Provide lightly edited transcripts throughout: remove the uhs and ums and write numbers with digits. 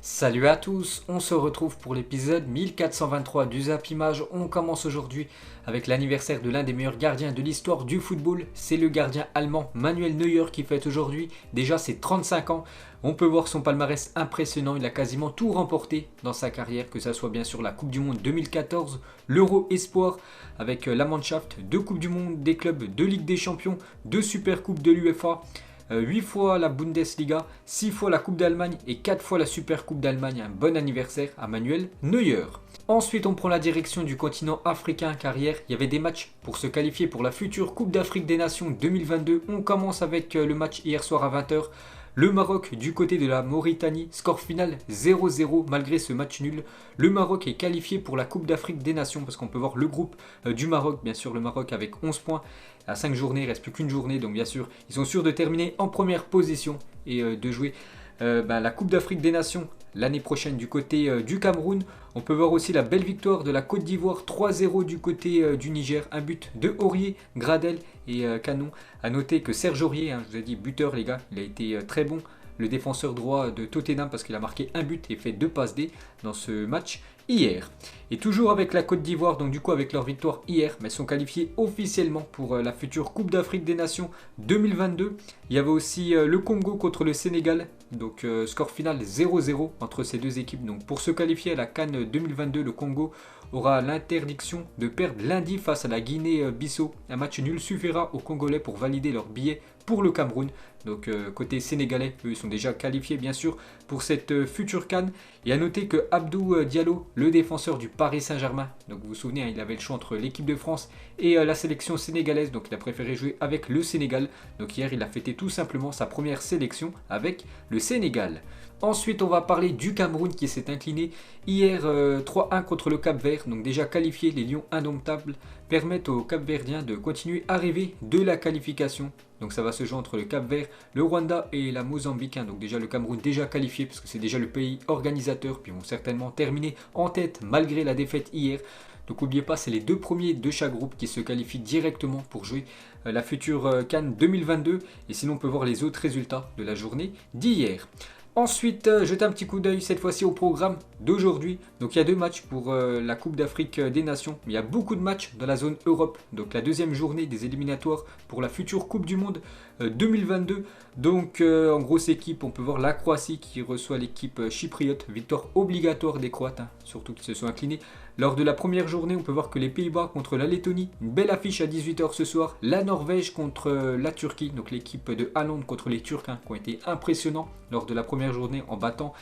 Salut à tous, on se retrouve pour l'épisode 1423 du Zap Image. On commence aujourd'hui avec l'anniversaire de l'un des meilleurs gardiens de l'histoire du football. C'est le gardien allemand Manuel Neuer qui fête aujourd'hui déjà ses 35 ans. On peut voir son palmarès impressionnant, il a quasiment tout remporté dans sa carrière, que ce soit bien sûr la Coupe du Monde 2014, l'Euro Espoir avec la Mannschaft, 2 Coupes du Monde des clubs, 2 Ligues des Champions, 2 Super Coupes de l'UEFA. 8 fois la Bundesliga, 6 fois la Coupe d'Allemagne et 4 fois la Super Coupe d'Allemagne. Un bon anniversaire à Manuel Neuer. Ensuite, on prend la direction du continent africain car hier, il y avait des matchs pour se qualifier pour la future Coupe d'Afrique des Nations 2022. On commence avec le match hier soir à 20 h. Le Maroc du côté de la Mauritanie, score final 0-0 malgré ce match nul. Le Maroc est qualifié pour la Coupe d'Afrique des Nations parce qu'on peut voir le groupe du Maroc, bien sûr le Maroc avec 11 points. À 5 journées, il ne reste plus qu'une journée, donc bien sûr ils sont sûrs de terminer en première position et de jouer la Coupe d'Afrique des Nations l'année prochaine du côté du Cameroun. On peut voir aussi la belle victoire de la Côte d'Ivoire 3-0 du côté du Niger. Un but de Aurier, Gradel et Canon. A noter que Serge Aurier, je vous ai dit buteur les gars, il a été très bon. Le défenseur droit de Tottenham parce qu'il a marqué un but et fait 2 passes D dans ce match hier. Et toujours avec la Côte d'Ivoire, donc du coup avec leur victoire hier, mais sont qualifiés officiellement pour la future Coupe d'Afrique des Nations 2022. Il y avait aussi le Congo contre le Sénégal, donc score final 0-0 entre ces deux équipes. Donc pour se qualifier à la CAN 2022, le Congo aura l'interdiction de perdre lundi face à la Guinée-Bissau. Un match nul suffira aux Congolais pour valider leur billet pour le Cameroun. Donc côté sénégalais, eux ils sont déjà qualifiés bien sûr pour cette future CAN. Et à noter que Abdou Diallo, le défenseur du Paris Saint-Germain, donc vous vous souvenez, il avait le choix entre l'équipe de France et la sélection sénégalaise, donc il a préféré jouer avec le Sénégal. Donc hier il a fêté tout simplement sa première sélection avec le Sénégal. Ensuite, on va parler du Cameroun qui s'est incliné hier 3-1 contre le Cap-Vert. Donc déjà qualifiés, les Lions indomptables permettent aux Cap-Verdiens de continuer à rêver de la qualification. Donc ça va se jouer entre le Cap-Vert, le Rwanda et la Mozambique. Donc déjà le Cameroun déjà qualifié parce que c'est déjà le pays organisateur. Puis ils vont certainement terminer en tête malgré la défaite hier. Donc n'oubliez pas, c'est les 2 premiers de chaque groupe qui se qualifient directement pour jouer la future CAN 2022. Et sinon on peut voir les autres résultats de la journée d'hier. Ensuite, jetez un petit coup d'œil cette fois-ci au programme d'aujourd'hui. Donc il y a 2 matchs pour la Coupe d'Afrique des Nations. Mais il y a beaucoup de matchs dans la zone Europe. Donc la deuxième journée des éliminatoires pour la future Coupe du Monde 2022. Donc en grosse équipe, on peut voir la Croatie qui reçoit l'équipe chypriote. Victoire obligatoire des Croates, surtout qu'ils se sont inclinés. Lors de la première journée, on peut voir que les Pays-Bas contre la Lettonie. Une belle affiche à 18 h ce soir. La Norvège contre la Turquie. Donc l'équipe de Haaland contre les Turcs qui ont été impressionnants lors de la première journée en battant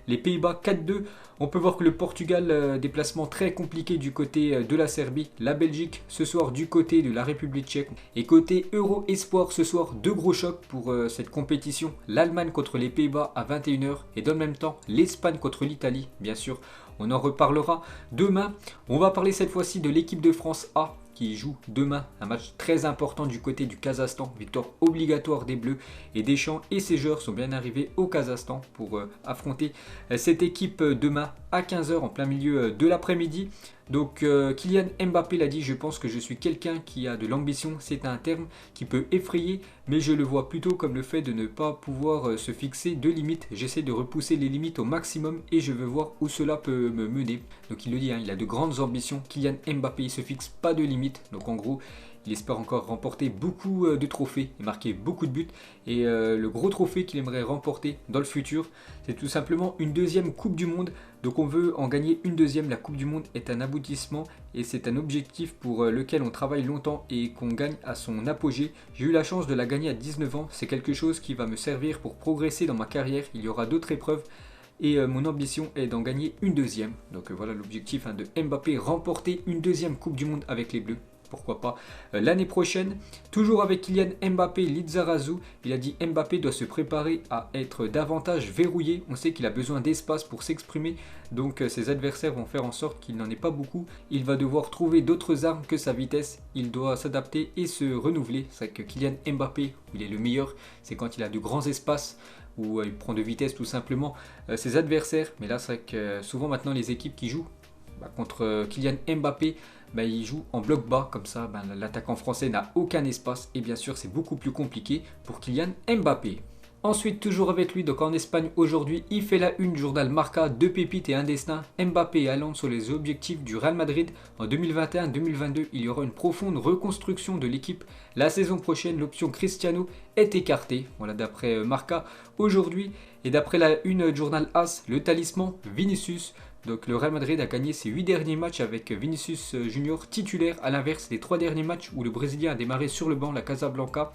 les Pays-Bas 4-2. On peut voir que le Portugal, déplacement très compliqué du côté de la Serbie. La Belgique ce soir du côté de la République tchèque. Et côté Euro Espoir ce soir, 2 gros chocs pour cette compétition. L'Allemagne contre les Pays-Bas à 21 h et dans le même temps l'Espagne contre l'Italie. Bien sûr, on en reparlera demain. On va parler cette fois-ci de l'équipe de France A qui joue demain un match très important du côté du Kazakhstan. Victoire obligatoire des Bleus et Deschamps et ses joueurs sont bien arrivés au Kazakhstan pour affronter cette équipe demain à 15 h en plein milieu de l'après-midi. Donc Kylian Mbappé l'a dit, je pense que je suis quelqu'un qui a de l'ambition, c'est un terme qui peut effrayer, mais je le vois plutôt comme le fait de ne pas pouvoir se fixer de limites. J'essaie de repousser les limites au maximum et je veux voir où cela peut me mener. Donc il le dit, il a de grandes ambitions, Kylian Mbappé, il ne se fixe pas de limites. Donc en gros, il espère encore remporter beaucoup de trophées et marquer beaucoup de buts. Et le gros trophée qu'il aimerait remporter dans le futur, c'est tout simplement une deuxième Coupe du Monde. Donc on veut en gagner une deuxième. La Coupe du Monde est un aboutissement et c'est un objectif pour lequel on travaille longtemps et qu'on gagne à son apogée. J'ai eu la chance de la gagner à 19 ans. C'est quelque chose qui va me servir pour progresser dans ma carrière. Il y aura d'autres épreuves. Et mon ambition est d'en gagner une deuxième. Donc voilà l'objectif de Mbappé, remporter une deuxième Coupe du Monde avec les Bleus. Pourquoi pas l'année prochaine. Toujours avec Kylian Mbappé, Lizarazu, il a dit Mbappé doit se préparer à être davantage verrouillé. On sait qu'il a besoin d'espace pour s'exprimer, donc ses adversaires vont faire en sorte qu'il n'en ait pas beaucoup. Il va devoir trouver d'autres armes que sa vitesse. Il doit s'adapter et se renouveler. C'est vrai que Kylian Mbappé, il est le meilleur, c'est quand il a de grands espaces où il prend de vitesse tout simplement ses adversaires. Mais là c'est vrai que souvent maintenant les équipes qui jouent contre Kylian Mbappé, il joue en bloc bas, comme ça l'attaquant français n'a aucun espace et bien sûr c'est beaucoup plus compliqué pour Kylian Mbappé. Ensuite, toujours avec lui, donc en Espagne aujourd'hui, il fait la une du journal Marca, deux pépites et un destin. Mbappé et Haaland sont les objectifs du Real Madrid. En 2021-2022, il y aura une profonde reconstruction de l'équipe. La saison prochaine, l'option Cristiano est écartée. Voilà, d'après Marca aujourd'hui. Et d'après la une du journal AS, le talisman Vinicius. Donc le Real Madrid a gagné ses 8 derniers matchs avec Vinicius Junior titulaire. À l'inverse, les 3 derniers matchs où le Brésilien a démarré sur le banc, la Casablanca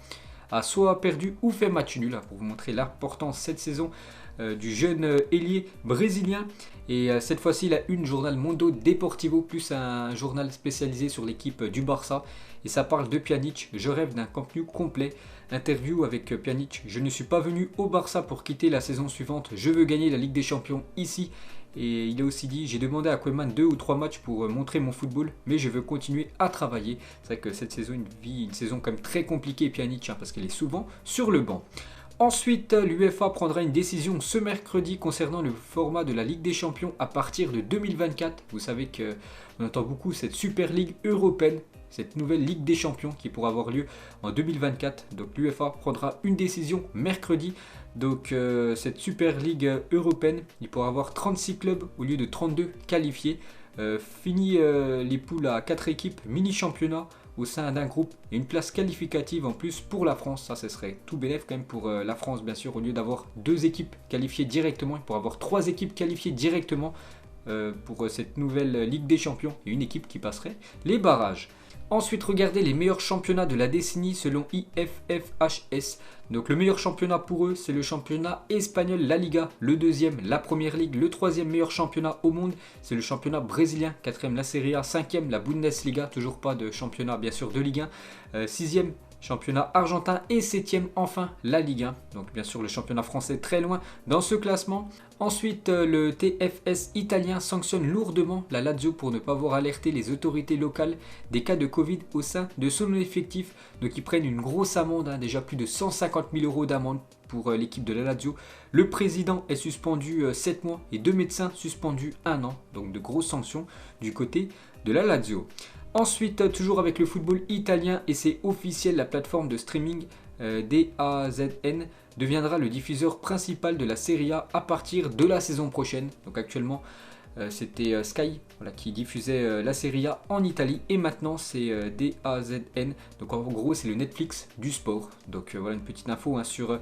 a soit perdu ou fait match nul, pour vous montrer l'importance cette saison du jeune ailier brésilien. Et cette fois-ci, la une journal Mundo Deportivo, plus un journal spécialisé sur l'équipe du Barça. Et ça parle de Pjanic, je rêve d'un contenu complet. Interview avec Pjanic, je ne suis pas venu au Barça pour quitter la saison suivante, je veux gagner la Ligue des Champions ici. Et il a aussi dit, j'ai demandé à Koeman 2 ou 3 matchs pour montrer mon football, mais je veux continuer à travailler. C'est vrai que cette saison, il vit une saison quand même très compliquée, Pjanic, parce qu'elle est souvent sur le banc. Ensuite, l'UEFA prendra une décision ce mercredi concernant le format de la Ligue des Champions à partir de 2024. Vous savez qu'on entend beaucoup cette Super Ligue européenne, cette nouvelle Ligue des Champions qui pourra avoir lieu en 2024. Donc l'UEFA prendra une décision mercredi. Donc cette Super Ligue européenne, il pourra avoir 36 clubs au lieu de 32 qualifiés. Fini les poules à 4 équipes, mini-championnat au sein d'un groupe et une place qualificative en plus pour la France. Ça, ce serait tout bénef quand même pour la France, bien sûr. Au lieu d'avoir 2 équipes qualifiées directement, il pourra avoir 3 équipes qualifiées directement pour cette nouvelle Ligue des Champions et une équipe qui passerait les barrages. Ensuite, regardez les meilleurs championnats de la décennie selon IFFHS. Donc le meilleur championnat pour eux, c'est le championnat espagnol, la Liga. Le deuxième, la Première Ligue. Le troisième meilleur championnat au monde, c'est le championnat brésilien. Quatrième, la Serie A. Cinquième, la Bundesliga. Toujours pas de championnat, bien sûr, de Ligue 1. Sixième, championnat argentin. Et septième, enfin, la Ligue 1. Donc bien sûr, le championnat français très loin dans ce classement. Ensuite, le TFS italien sanctionne lourdement la Lazio pour ne pas avoir alerté les autorités locales des cas de Covid au sein de son effectif. Donc ils prennent une grosse amende, déjà plus de 150 000 € d'amende pour l'équipe de la Lazio. Le président est suspendu 7 mois et 2 médecins suspendus 1 an. Donc de grosses sanctions du côté de la Lazio. Ensuite, toujours avec le football italien, et c'est officiel, la plateforme de streaming DAZN deviendra le diffuseur principal de la Serie A à partir de la saison prochaine. Donc actuellement, c'était Sky qui diffusait la Serie A en Italie et maintenant c'est DAZN. Donc en gros, c'est le Netflix du sport. Donc voilà une petite info sur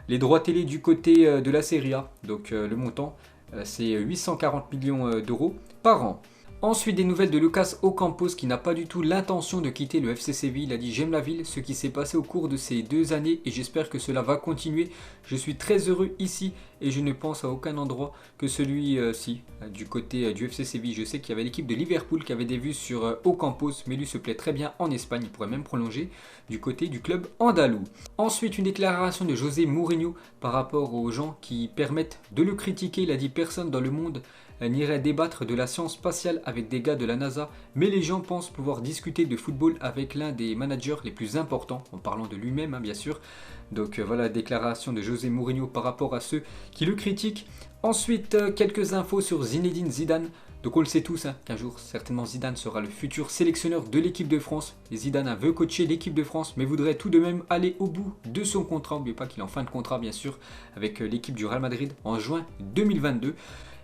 les droits télé du côté de la Serie A. Donc le montant, c'est 840 millions d'euros par an. Ensuite, des nouvelles de Lucas Ocampos qui n'a pas du tout l'intention de quitter le FC Séville. Il a dit « J'aime la ville, ce qui s'est passé au cours de ces 2 années et j'espère que cela va continuer. Je suis très heureux ici et je ne pense à aucun endroit que celui-ci. » Du côté du FC Séville, je sais qu'il y avait l'équipe de Liverpool qui avait des vues sur Ocampos, mais lui se plaît très bien en Espagne. Il pourrait même prolonger du côté du club andalou. Ensuite, une déclaration de José Mourinho par rapport aux gens qui permettent de le critiquer. Il a dit « Personne dans le monde n'irait débattre de la science spatiale avec des gars de la NASA, mais les gens pensent pouvoir discuter de football avec l'un des managers les plus importants, en parlant de lui-même bien sûr. Donc voilà la déclaration de José Mourinho par rapport à ceux qui le critiquent. Ensuite, quelques infos sur Zinedine Zidane. Donc on le sait tous qu'un jour certainement Zidane sera le futur sélectionneur de l'équipe de France. Et Zidane veut coacher l'équipe de France mais voudrait tout de même aller au bout de son contrat. N'oubliez pas qu'il est en fin de contrat bien sûr avec l'équipe du Real Madrid en juin 2022.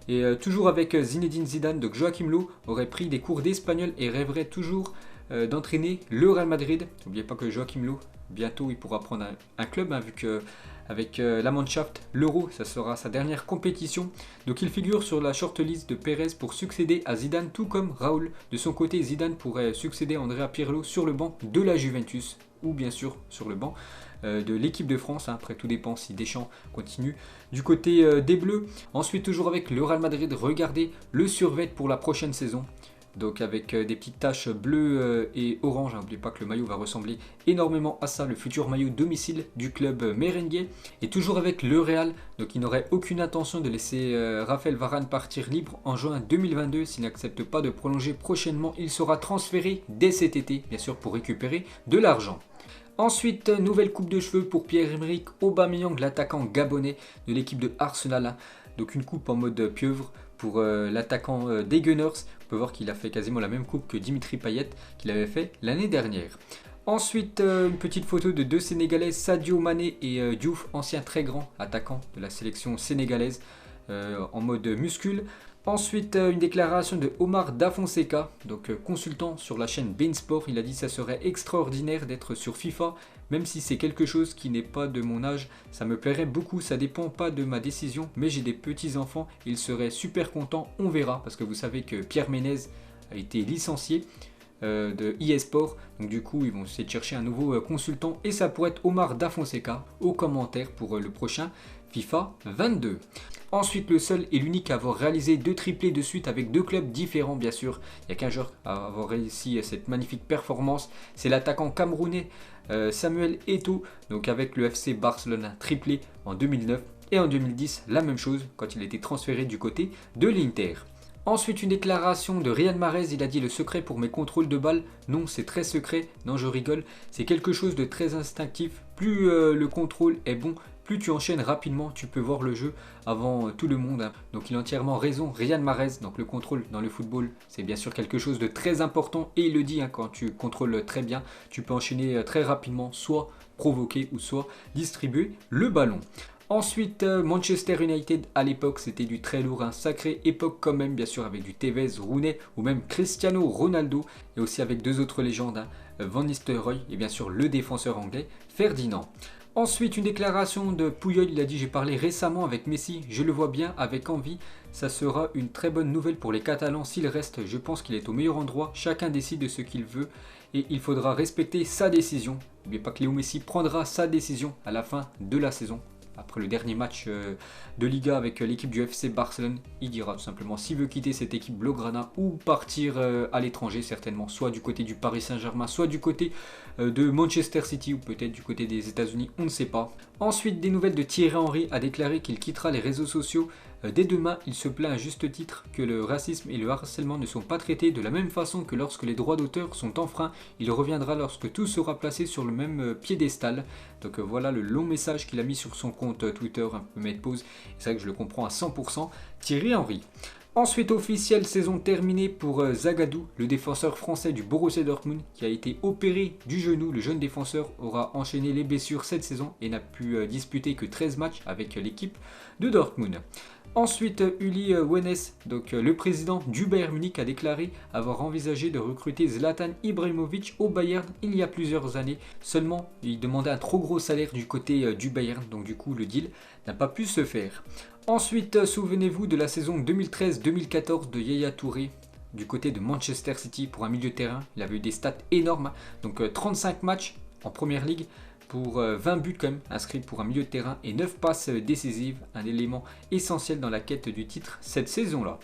Et toujours avec Zinedine Zidane, donc Joachim Löw aurait pris des cours d'espagnol et rêverait toujours d'entraîner le Real Madrid. N'oubliez pas que Joachim Löw, bientôt il pourra prendre un club, vu que avec la Mannschaft, l'Euro, ça sera sa dernière compétition. Donc il figure sur la shortlist de Pérez pour succéder à Zidane, tout comme Raoul. De son côté, Zidane pourrait succéder à Andrea Pirlo sur le banc de la Juventus, ou bien sûr sur le banc de l'équipe de France. Après, tout dépend si Deschamps continue du côté des Bleus. Ensuite, toujours avec le Real Madrid, regardez le survêt pour la prochaine saison. Donc avec des petites taches bleues et orange. N'oubliez pas que le maillot va ressembler énormément à ça, le futur maillot domicile du club merengue. Et toujours avec le Real, donc il n'aurait aucune intention de laisser Raphaël Varane partir libre en juin 2022. S'il n'accepte pas de prolonger prochainement, il sera transféré dès cet été, bien sûr pour récupérer de l'argent. Ensuite, nouvelle coupe de cheveux pour Pierre-Emerick Aubameyang, l'attaquant gabonais de l'équipe de Arsenal. Donc une coupe en mode pieuvre pour l'attaquant des Gunners. On peut voir qu'il a fait quasiment la même coupe que Dimitri Payet qu'il avait fait l'année dernière. Ensuite, une petite photo de deux Sénégalais, Sadio Mané et Diouf, ancien très grand attaquant de la sélection sénégalaise, en mode muscule. Ensuite, une déclaration de Omar Da Fonseca, donc consultant sur la chaîne Bein Sport. Il a dit que ça serait extraordinaire d'être sur FIFA, même si c'est quelque chose qui n'est pas de mon âge. Ça me plairait beaucoup, ça dépend pas de ma décision, mais j'ai des petits-enfants, ils seraient super contents, on verra. Parce que vous savez que Pierre Ménez a été licencié de eSport, donc du coup ils vont essayer de chercher un nouveau consultant et ça pourrait être Omar Da Fonseca aux commentaires pour le prochain FIFA 22. Ensuite, le seul et l'unique à avoir réalisé 2 triplés de suite avec 2 clubs différents, bien sûr. Il n'y a qu'un joueur à avoir réussi cette magnifique performance. C'est l'attaquant camerounais Samuel Eto'o, donc avec le FC Barcelone, triplé en 2009. Et en 2010, la même chose quand il a été transféré du côté de l'Inter. Ensuite, une déclaration de Riyad Mahrez, il a dit le secret pour mes contrôles de balles. Non, c'est très secret, non je rigole. C'est quelque chose de très instinctif. Plus le contrôle est bon, plus tu enchaînes rapidement, tu peux voir le jeu avant tout le monde. Hein. Donc il a entièrement raison, Riyad Mahrez. Donc le contrôle dans le football, c'est bien sûr quelque chose de très important. Et il le dit, hein, quand tu contrôles très bien, tu peux enchaîner très rapidement, soit provoquer ou soit distribuer le ballon. Ensuite, Manchester United à l'époque, c'était du très lourd, un sacré époque quand même, bien sûr, avec du Tevez, Rooney ou même Cristiano Ronaldo, et aussi avec 2 autres légendes, hein, Van Nistelrooy et bien sûr le défenseur anglais Ferdinand. Ensuite, une déclaration de Puyol, il a dit « J'ai parlé récemment avec Messi, je le vois bien, avec envie, ça sera une très bonne nouvelle pour les Catalans s'il reste, je pense qu'il est au meilleur endroit, chacun décide de ce qu'il veut et il faudra respecter sa décision. N'oubliez pas que Léo Messi prendra sa décision à la fin de la saison. » Après le dernier match de Liga avec l'équipe du FC Barcelone, il dira tout simplement s'il veut quitter cette équipe Blaugrana ou partir à l'étranger certainement, soit du côté du Paris Saint-Germain, soit du côté de Manchester City ou peut-être du côté des États-Unis, on ne sait pas. Ensuite, des nouvelles de Thierry Henry a déclaré qu'il quittera les réseaux sociaux. Dès demain, il se plaint à juste titre que le racisme et le harcèlement ne sont pas traités de la même façon que lorsque les droits d'auteur sont enfreints. Il reviendra lorsque tout sera placé sur le même piédestal. Donc voilà le long message qu'il a mis sur son compte Twitter, un peu mettre pause. C'est vrai que je le comprends à 100%. Thierry Henry. Ensuite, officielle saison terminée pour Zagadou, le défenseur français du Borussia Dortmund qui a été opéré du genou. Le jeune défenseur aura enchaîné les blessures cette saison et n'a pu disputer que 13 matchs avec l'équipe de Dortmund. Ensuite, Uli Hoeneß, donc le président du Bayern Munich, a déclaré avoir envisagé de recruter Zlatan Ibrahimovic au Bayern il y a plusieurs années. Seulement, il demandait un trop gros salaire du côté du Bayern, donc du coup le deal n'a pas pu se faire. Ensuite, souvenez-vous de la saison 2013-2014 de Yaya Touré du côté de Manchester City pour un milieu de terrain. Il avait eu des stats énormes, donc 35 matchs en première ligue pour 20 buts quand même inscrits pour un milieu de terrain et 9 passes décisives, un élément essentiel dans la quête du titre cette saison-là.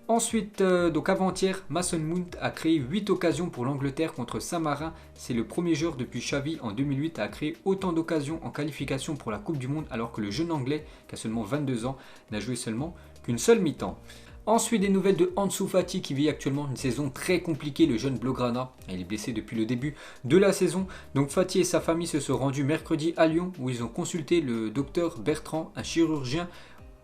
Ensuite, donc avant-hier, Mason Mount a créé 8 occasions pour l'Angleterre contre Saint-Marin. C'est le premier joueur depuis Xavi en 2008 à créer autant d'occasions en qualification pour la Coupe du Monde alors que le jeune Anglais, qui a seulement 22 ans, n'a joué seulement qu'une seule mi-temps. Ensuite, des nouvelles de Ansu Fati qui vit actuellement une saison très compliquée, le jeune Blaugrana. Il est blessé depuis le début de la saison. Donc Fati et sa famille se sont rendus mercredi à Lyon où ils ont consulté le docteur Bertrand, un chirurgien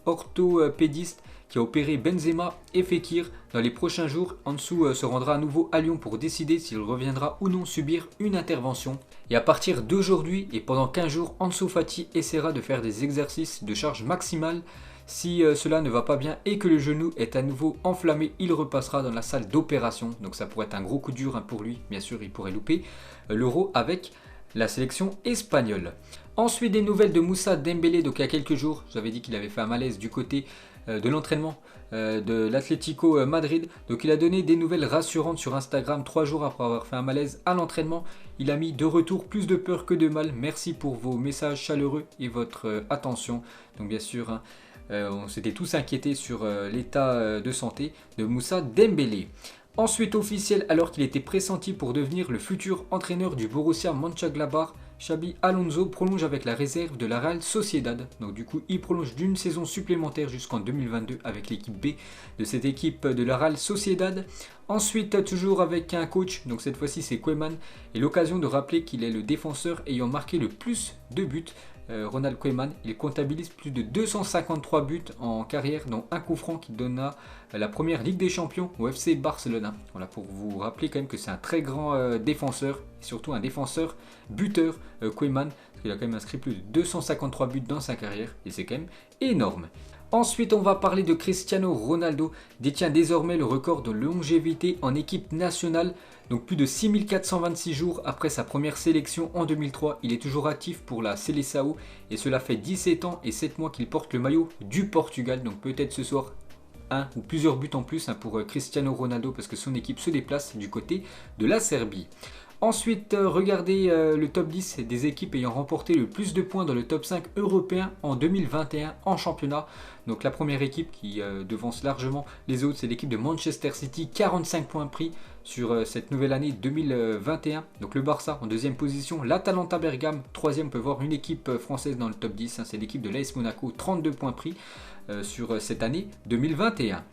orthopédiste qui a opéré Benzema et Fekir. Dans les prochains jours, Ansu se rendra à nouveau à Lyon pour décider s'il reviendra ou non subir une intervention. Et à partir d'aujourd'hui et pendant 15 jours, Ansu Fati essaiera de faire des exercices de charge maximale. Si cela ne va pas bien et que le genou est à nouveau enflammé, il repassera dans la salle d'opération. Donc ça pourrait être un gros coup dur pour lui. Bien sûr, il pourrait louper l'Euro avec la sélection espagnole. Ensuite, des nouvelles de Moussa Dembélé. Donc il y a quelques jours, j'avais dit qu'il avait fait un malaise du côté de l'entraînement de l'Atlético Madrid. Donc il a donné des nouvelles rassurantes sur Instagram 3 jours après avoir fait un malaise à l'entraînement. Il a mis de retour plus de peur que de mal. Merci pour vos messages chaleureux et votre attention. Donc bien sûr, hein, on s'était tous inquiétés sur l'état de santé de Moussa Dembélé. Ensuite officiel, alors qu'il était pressenti pour devenir le futur entraîneur du Borussia Mönchengladbach, Xabi Alonso prolonge avec la réserve de la Real Sociedad. Donc du coup, il prolonge d'une saison supplémentaire jusqu'en 2022 avec l'équipe B de cette équipe de la Real Sociedad. Ensuite, toujours avec un coach, donc cette fois-ci c'est Koeman, et l'occasion de rappeler qu'il est le défenseur ayant marqué le plus de buts Ronald Koeman, il comptabilise plus de 253 buts en carrière, dont un coup franc qui donna la première Ligue des Champions au FC Barcelone. Voilà, pour vous rappeler quand même que c'est un très grand défenseur, et surtout un défenseur buteur, Koeman, parce qu'il a quand même inscrit plus de 253 buts dans sa carrière, et c'est quand même énorme. Ensuite, on va parler de Cristiano Ronaldo, détient désormais le record de longévité en équipe nationale. Donc plus de 6426 jours après sa première sélection en 2003, il est toujours actif pour la Seleção et cela fait 17 ans et 7 mois qu'il porte le maillot du Portugal. Donc peut-être ce soir un ou plusieurs buts en plus pour Cristiano Ronaldo parce que son équipe se déplace du côté de la Serbie. Ensuite, regardez le top 10 des équipes ayant remporté le plus de points dans le top 5 européen en 2021 en championnat. Donc la première équipe qui devance largement les autres, c'est l'équipe de Manchester City, 45 points pris sur cette nouvelle année 2021. Donc le Barça en deuxième position, l'Atalanta Bergame, troisième, on peut voir une équipe française dans le top 10, c'est l'équipe de l'AS Monaco, 32 points pris sur cette année 2021.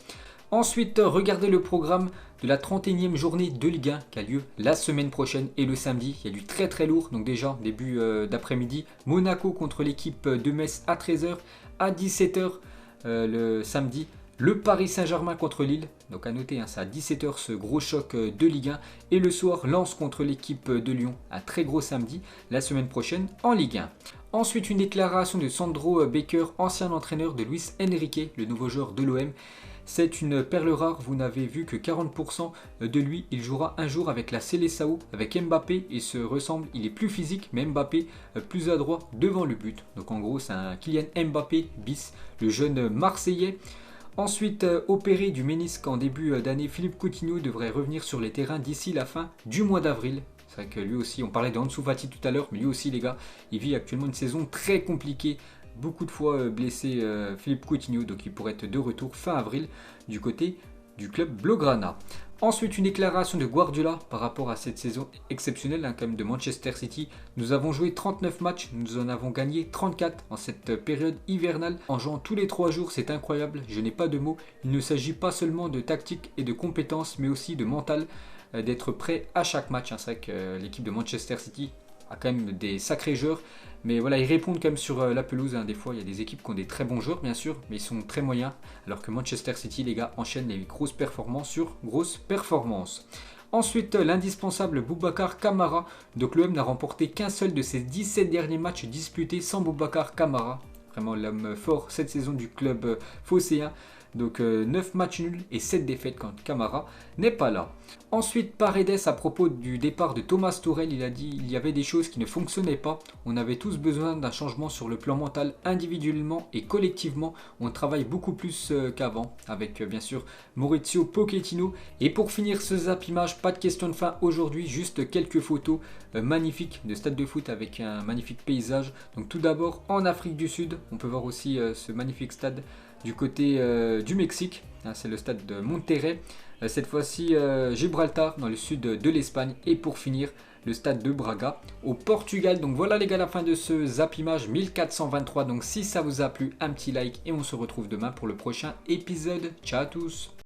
Ensuite, regardez le programme de la 31e journée de Ligue 1 qui a lieu la semaine prochaine et le samedi. Il y a du très très lourd, donc déjà début d'après-midi, Monaco contre l'équipe de Metz à 13h, à 17h le samedi. Le Paris Saint-Germain contre Lille, donc à noter, c'est à 17h ce gros choc de Ligue 1. Et le soir, Lens contre l'équipe de Lyon, un très gros samedi, la semaine prochaine en Ligue 1. Ensuite, une déclaration de Sandro Baker, ancien entraîneur de Luis Enrique, le nouveau joueur de l'OM. C'est une perle rare, vous n'avez vu que 40% de lui. Il jouera un jour avec la Seleção, avec Mbappé. Il se ressemble, il est plus physique, mais Mbappé plus adroit devant le but. Donc en gros, c'est un Kylian Mbappé bis, le jeune Marseillais. Ensuite, opéré du ménisque en début d'année, Philippe Coutinho devrait revenir sur les terrains d'ici la fin du mois d'avril. C'est vrai que lui aussi, on parlait d'Ansu Fati tout à l'heure, mais lui aussi les gars, il vit actuellement une saison très compliquée. Beaucoup de fois blessé Philippe Coutinho, donc il pourrait être de retour fin avril du côté du club Blaugrana. Ensuite, une déclaration de Guardiola par rapport à cette saison exceptionnelle quand même de Manchester City. Nous avons joué 39 matchs, nous en avons gagné 34 en cette période hivernale. En jouant tous les 3 jours, c'est incroyable, je n'ai pas de mots. Il ne s'agit pas seulement de tactique et de compétences, mais aussi de mental, d'être prêt à chaque match. C'est vrai que l'équipe de Manchester City a quand même des sacrés joueurs, mais voilà, ils répondent quand même sur la pelouse. Des fois, il y a des équipes qui ont des très bons joueurs, bien sûr, mais ils sont très moyens, alors que Manchester City, les gars, enchaînent les grosses performances sur grosses performances. Ensuite, l'indispensable Boubacar Kamara. Donc l'OM n'a remporté qu'un seul de ses 17 derniers matchs disputés sans Boubacar Kamara. Vraiment l'homme fort cette saison du club phocéen. Donc 9 matchs nuls et 7 défaites quand Kamara n'est pas là. Ensuite, Paredes, à propos du départ de Thomas Tuchel, il a dit qu'il y avait des choses qui ne fonctionnaient pas. On avait tous besoin d'un changement sur le plan mental, individuellement et collectivement. On travaille beaucoup plus qu'avant, avec bien sûr Mauricio Pochettino. Et pour finir ce Zap Image, pas de question de fin aujourd'hui, juste quelques photos magnifiques de stade de foot avec un magnifique paysage. Donc tout d'abord en Afrique du Sud, on peut voir aussi ce magnifique stade du côté du Mexique, c'est le stade de Monterrey. Cette fois-ci Gibraltar dans le sud de l'Espagne. Et pour finir, le stade de Braga au Portugal. Donc voilà les gars, la fin de ce Zap Image 1423. Donc si ça vous a plu, un petit like et on se retrouve demain pour le prochain épisode. Ciao à tous.